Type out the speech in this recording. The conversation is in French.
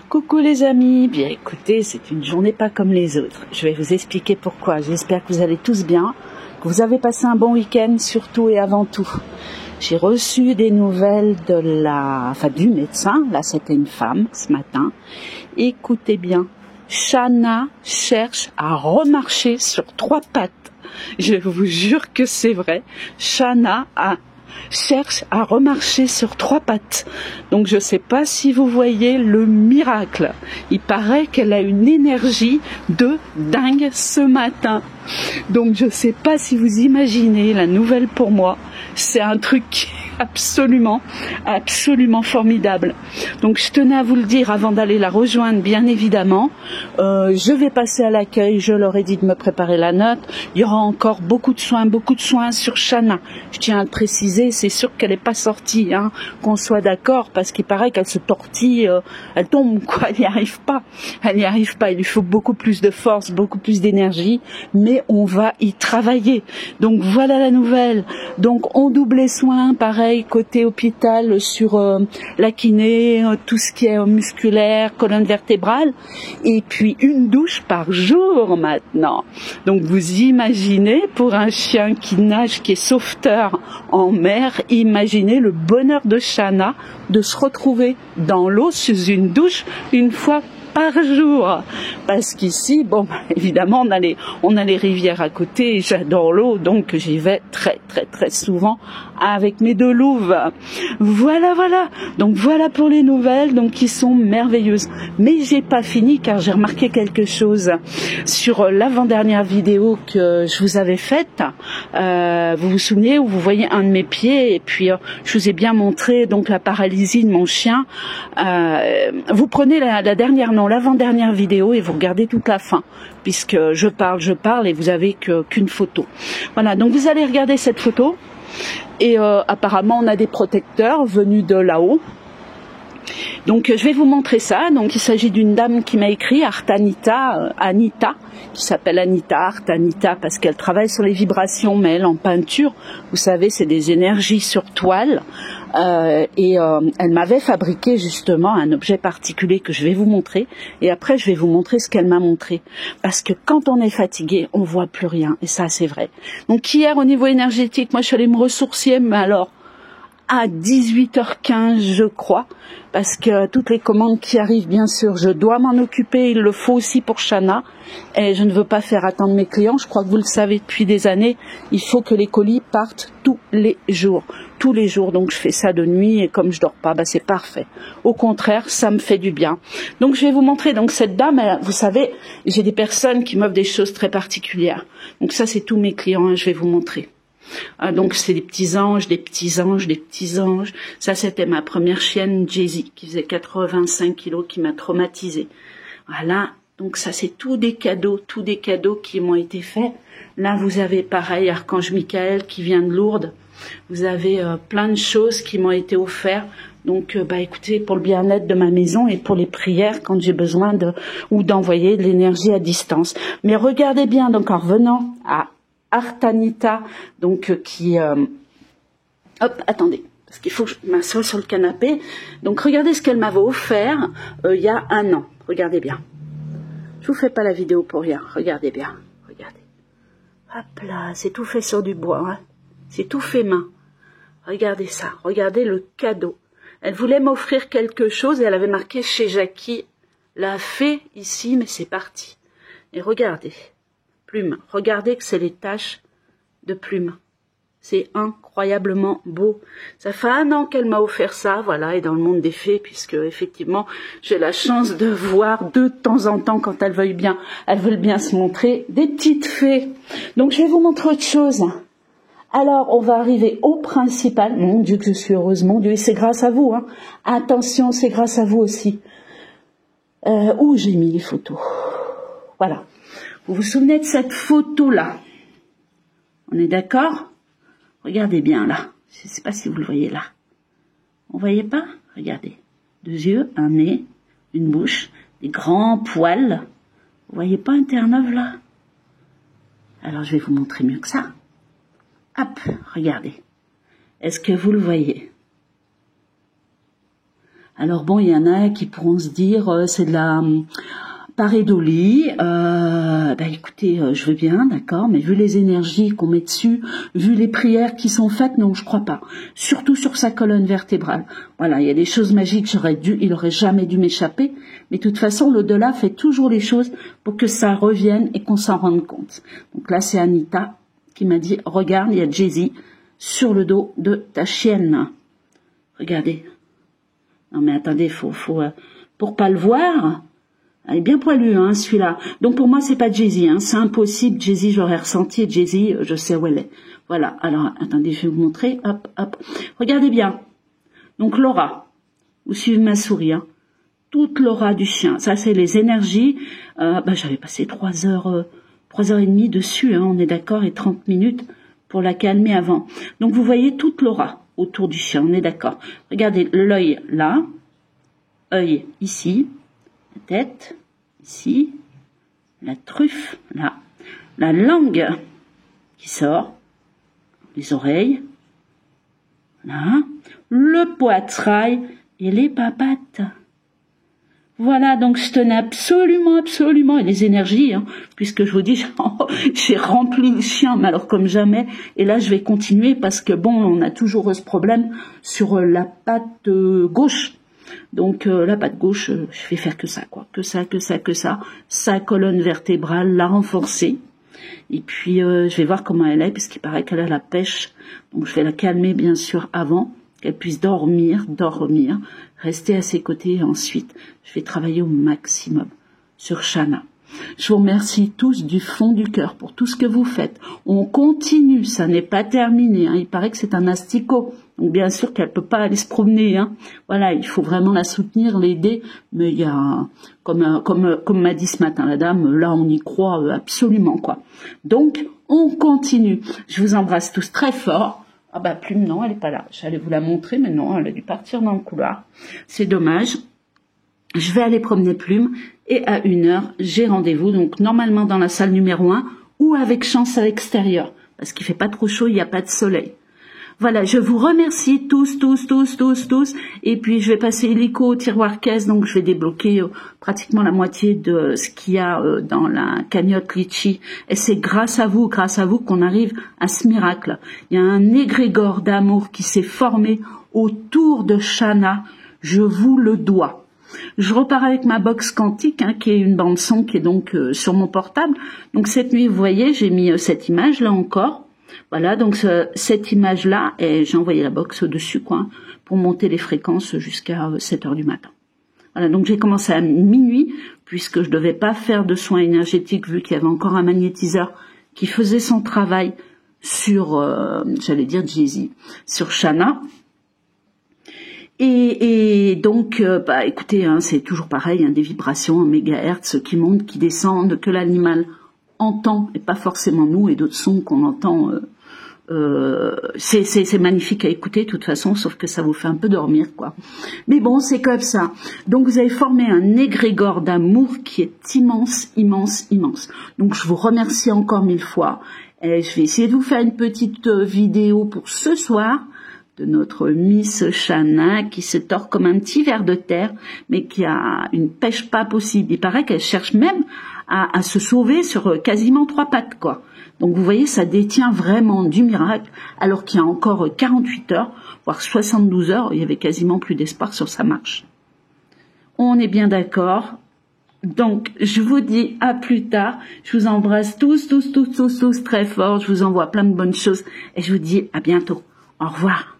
Coucou les amis, bien écoutez, c'est une journée pas comme les autres. Je vais vous expliquer pourquoi. J'espère que vous allez tous bien, que vous avez passé un bon week-end surtout et avant tout. J'ai reçu des nouvelles du médecin, là c'était une femme ce matin. Écoutez bien, Shana cherche à remarcher sur 3 pattes. Je vous jure que c'est vrai. Shana cherche à remarcher sur 3 pattes. Donc je ne sais pas si vous voyez le miracle. Il paraît qu'elle a une énergie de dingue ce matin. Donc je ne sais pas si vous imaginez la nouvelle pour moi. C'est un truc absolument formidable. Donc je tenais à vous le dire avant d'aller la rejoindre, bien évidemment. Je vais passer à l'accueil, je leur ai dit de me préparer la note. Il y aura encore beaucoup de soins sur Shana. Je tiens à le préciser, c'est sûr qu'elle n'est pas sortie, hein, qu'on soit d'accord, parce qu'il paraît qu'elle se tortille, elle tombe, quoi, elle n'y arrive pas. Elle n'y arrive pas, il lui faut beaucoup plus de force, beaucoup plus d'énergie, mais on va y travailler. Donc voilà la nouvelle. Donc on double les soins, pareil, côté hôpital sur la kiné, tout ce qui est musculaire, colonne vertébrale, et puis une douche par jour maintenant. Donc vous imaginez, pour un chien qui nage, qui est sauveteur en mer, imaginez le bonheur de Shana de se retrouver dans l'eau sous une douche une fois par jour, parce qu'ici, bon, évidemment, on a les rivières à côté, et j'adore l'eau, donc j'y vais très souvent avec mes 2 louves. Voilà. Donc voilà pour les nouvelles, donc qui sont merveilleuses. Mais j'ai pas fini, car j'ai remarqué quelque chose sur l'avant-dernière vidéo que je vous avais faite. Vous vous souvenez, où vous voyez un de mes pieds, et puis je vous ai bien montré donc la paralysie de mon chien. Vous prenez l'avant-dernière vidéo et vous regardez toute la fin, puisque je parle et vous avez qu'une photo. Voilà, donc vous allez regarder cette photo, et apparemment on a des protecteurs venus de là-haut. Donc je vais vous montrer ça. Donc il s'agit d'une dame qui m'a écrit, Anita, qui s'appelle Anita, parce qu'elle travaille sur les vibrations, mais elle en peinture, vous savez, c'est des énergies sur toile. Elle m'avait fabriqué justement un objet particulier que je vais vous montrer, et après je vais vous montrer ce qu'elle m'a montré, parce que quand on est fatigué on voit plus rien, et ça c'est vrai. Donc hier, au niveau énergétique, moi je suis allée me ressourcier, mais alors à 18h15 je crois, parce que toutes les commandes qui arrivent, bien sûr, je dois m'en occuper, il le faut aussi pour Shana, et je ne veux pas faire attendre mes clients. Je crois que vous le savez depuis des années, il faut que les colis partent tous les jours, donc je fais ça de nuit, et comme je dors pas, c'est parfait. Au contraire, ça me fait du bien. Donc je vais vous montrer, donc cette dame, vous savez, j'ai des personnes qui m'offrent des choses très particulières. Donc ça c'est tous mes clients, je vais vous montrer. Donc c'est des petits anges. Ça c'était ma première chienne Jessie, qui faisait 85 kilos, qui m'a traumatisée. Voilà, donc ça c'est tous des cadeaux qui m'ont été faits. Là vous avez pareil Archange Michael qui vient de Lourdes. Vous avez plein de choses qui m'ont été offertes. Donc écoutez, pour le bien-être de ma maison et pour les prières quand j'ai besoin d'envoyer de l'énergie à distance. Mais regardez bien, donc en revenant à Artanita, donc attendez, parce qu'il faut que je m'assoie sur le canapé. Donc regardez ce qu'elle m'avait offert il y a 1 an. Regardez bien. Je vous fais pas la vidéo pour rien. Regardez bien. Regardez. Hop là, c'est tout fait sur du bois. Hein. C'est tout fait main. Regardez ça. Regardez le cadeau. Elle voulait m'offrir quelque chose et elle avait marqué chez Jackie la fée ici, mais c'est parti. Et regardez. Plume. Regardez que c'est les taches de plumes. C'est incroyablement beau. Ça fait 1 an qu'elle m'a offert ça, voilà, et dans le monde des fées, puisque effectivement, j'ai la chance de voir de temps en temps, quand elles veulent bien se montrer, des petites fées. Donc je vais vous montrer autre chose. Alors, on va arriver au principal. Mon Dieu, que je suis heureuse, mon Dieu, et c'est grâce à vous, hein. Attention, c'est grâce à vous aussi. Où j'ai mis les photos. Voilà. Vous vous souvenez de cette photo-là? On est d'accord? Regardez bien là. Je ne sais pas si vous le voyez là. Vous ne voyez pas? Regardez. 2 yeux, un nez, une bouche, des grands poils. Vous voyez pas un Terre-Neuve là? Alors je vais vous montrer mieux que ça. Hop, regardez. Est-ce que vous le voyez? Alors bon, il y en a qui pourront se dire c'est de la pareidolie. Écoutez, je veux bien, d'accord, mais vu les énergies qu'on met dessus, vu les prières qui sont faites, non, je crois pas. Surtout sur sa colonne vertébrale. Voilà, il y a des choses magiques, il aurait jamais dû m'échapper. Mais de toute façon, l'au-delà fait toujours les choses pour que ça revienne et qu'on s'en rende compte. Donc là, c'est Anita qui m'a dit, regarde, il y a Jay-Z sur le dos de ta chienne. Regardez. Non mais attendez, faut pour pas le voir. Elle est bien poilue, hein, celui-là. Donc pour moi, c'est pas Jay-Z, hein. C'est impossible. Jay-Z, j'aurais ressenti. Jay-Z, je sais où elle est. Voilà. Alors, attendez, je vais vous montrer. Hop, hop. Regardez bien. Donc l'aura. Vous suivez ma souris, hein. Toute l'aura du chien. Ça, c'est les énergies. J'avais passé 3h30 dessus, hein, on est d'accord, et 30 minutes pour la calmer avant. Donc vous voyez toute l'aura autour du chien, on est d'accord. Regardez l'œil là, œil ici, la tête ici, la truffe là, la langue qui sort, les oreilles, là, le poitrail et les papates. Voilà, donc je tenais absolument, et les énergies, hein, puisque je vous dis, j'ai rempli le chien, mais alors comme jamais, et là je vais continuer, parce que bon, on a toujours ce problème sur la patte gauche, donc la patte gauche, je vais faire que ça, quoi, que ça, sa colonne vertébrale, la renforcer, et puis je vais voir comment elle est, puisqu'il paraît qu'elle a la pêche, donc je vais la calmer bien sûr avant, qu'elle puisse dormir, rester à ses côtés et ensuite je vais travailler au maximum sur Shana. Je vous remercie tous du fond du cœur pour tout ce que vous faites. On continue, ça n'est pas terminé, hein. Il paraît que c'est un asticot, donc bien sûr qu'elle peut pas aller se promener, hein. Voilà, il faut vraiment la soutenir, l'aider, mais il y a, comme m'a dit ce matin la dame, là on y croit absolument, quoi. Donc on continue. Je vous embrasse tous très fort. Ah bah Plume, non, elle est pas là. J'allais vous la montrer, mais non, elle a dû partir dans le couloir. C'est dommage. Je vais aller promener Plume et à 1h, j'ai rendez-vous. Donc normalement dans la salle numéro 1 ou avec chance à l'extérieur. Parce qu'il fait pas trop chaud, il n'y a pas de soleil. Voilà, je vous remercie tous. Et puis, je vais passer illico au tiroir caisse, donc je vais débloquer pratiquement la moitié de ce qu'il y a dans la cagnotte Litchi. Et c'est grâce à vous qu'on arrive à ce miracle. Il y a un égrégore d'amour qui s'est formé autour de Shana. Je vous le dois. Je repars avec ma box quantique, hein, qui est une bande son qui est donc sur mon portable. Donc cette nuit, vous voyez, j'ai mis cette image là encore. Voilà, donc cette image-là, et j'ai envoyé la box au-dessus, quoi, pour monter les fréquences jusqu'à 7h du matin. Voilà, donc j'ai commencé à minuit, puisque je devais pas faire de soins énergétiques, vu qu'il y avait encore un magnétiseur qui faisait son travail sur, j'allais dire Jay-Z, sur Shana. Et donc, écoutez, hein, c'est toujours pareil, hein, des vibrations en mégahertz qui montent, qui descendent, que l'animal entend, et pas forcément nous, et d'autres sons qu'on entend. C'est magnifique à écouter de toute façon, sauf que ça vous fait un peu dormir, quoi. Mais bon, c'est comme ça. Donc vous avez formé un égrégore d'amour qui est immense. Donc je vous remercie encore 1000 fois. Et je vais essayer de vous faire une petite vidéo pour ce soir de notre Miss Shana qui se tord comme un petit ver de terre, mais qui a une pêche pas possible. Il paraît qu'elle cherche même à se sauver sur quasiment 3 pattes, quoi. Donc vous voyez, ça détient vraiment du miracle, alors qu'il y a encore 48 heures, voire 72 heures, il y avait quasiment plus d'espoir sur sa marche. On est bien d'accord. Donc, je vous dis à plus tard. Je vous embrasse tous très fort. Je vous envoie plein de bonnes choses et je vous dis à bientôt. Au revoir.